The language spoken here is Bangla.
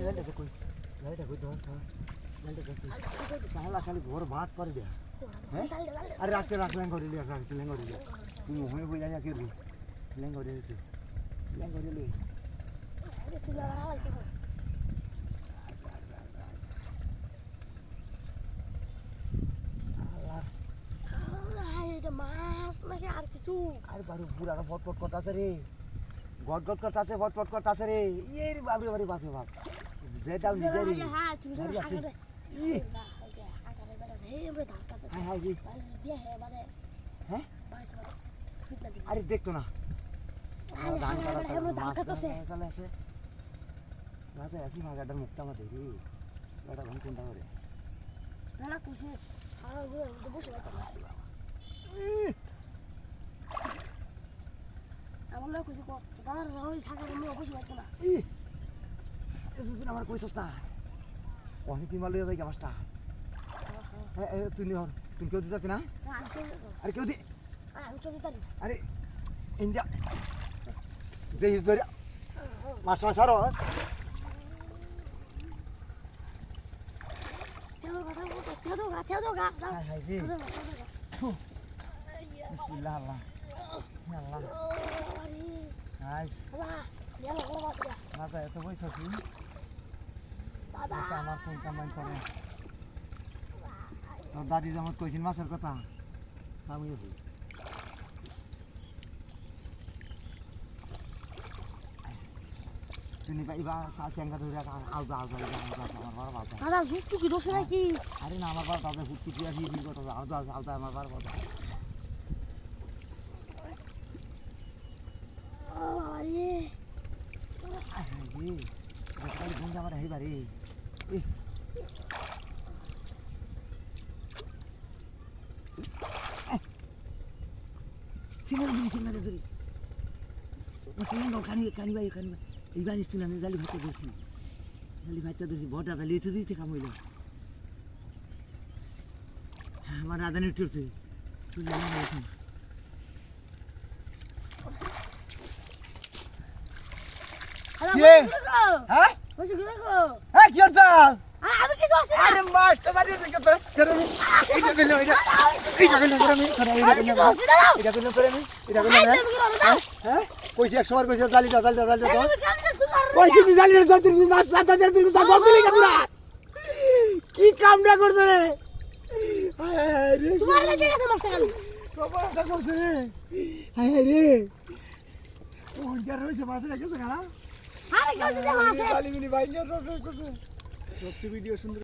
জালটা কই জালটা কই ধর জালটা কই তাহলে খালি ঘর ভাত করে দেয়া হ্যাঁ আরে রাখতে রাখলেন করে লিয়া রাখলেন করে লিয়া তুই হয়ে বই জানি কি রু লেন করে দিতে লেন করে লি তুই লাগা হইতো মাছ নাকি আর কিছু আরে বাড়ি বুড়াটা ফটফট করতেছে রে গট গট করতেছে ফটফট করতেছে রে ইয়ে রে বাপরে বাপরে বাপরে বাপ যেটাও নিজে রে হ্যাঁ তুমি আগে ই আগে বেটা হে আমরা ধাক্কাতে হ্যাঁ হ্যাঁ জি দিয়ে হে মানে হ্যাঁ ফিটনা দি আরে দেখতো না ধান কাটা মাছ কাটাছে তাহলে আছে রাতে আসি মাগাটার মুক্তা মা দেখি এটা ভান কোনটা করে না কুছে আর বসে আছে আমার লোক কুছে কো দাঁড়া রই থাকার আমি বসে আছে না ই এদিন আমার কইছস না অনেক কি মালিয়ে যাই গাছটা হ্যাঁ তুই নিহর তুই কেউ দিতে না আরে কেউ দি আমি চলে যাই আরে ইন্ডিয়া দেশ ধরে মাছ মাছ আরো তেও গা হ্যাঁ হ্যাঁ জি বিসমিল্লাহ আল্লাহ আল্লাহ আইস না তো এত বইছস আমার কোন কামাই করে তোর দাদি যেমন কইছেন মাছের কথা আমি তুমি পাইবা সাসেঙ্গা ধরে আলদা আলদা আমার বাবা বাবা দাদা জুতু কি দোষ নাকি আরে না আমার বাবা তাদের ফুটকি দিয়া দিয়ে দিল কথা আলদা আলদা আমার বাবা কথা আরে জি কাল ঘুম যাবার হেবারে এ সিঙ্গা ধরি কানিবা এইবার স্কুল আমি জালি ভাতটা ধরছি জালি ভাতটা ধরছি বড়টা জালি তো দিতে কাম হইল আমার রাধানি উঠছে হ্যাঁ কি হচ্ছে আমি কি দোষ আরে মাছটা দাঁড়িয়ে থেকে তো এইটা গেল এইটা গেল করে আমি এটা গেল করে আমি এটা গেল হ্যাঁ কইছি 100 বার কইছি জালিটা তো কইছি তুই জালিটা তো তুই মাছ 7000 তুই তো ধর দিলি পুরা কি কামটা করছ রে আরে তোমার লাগে গেছে মাছটা খালি প্রবলটা করছ রে আরে ওর যার রইছে মাছ রেখেছে না আরে কাল দিতে মাছ গালিগুলি বাইরে করছে সবচেয়ে ভিডিও সুন্দর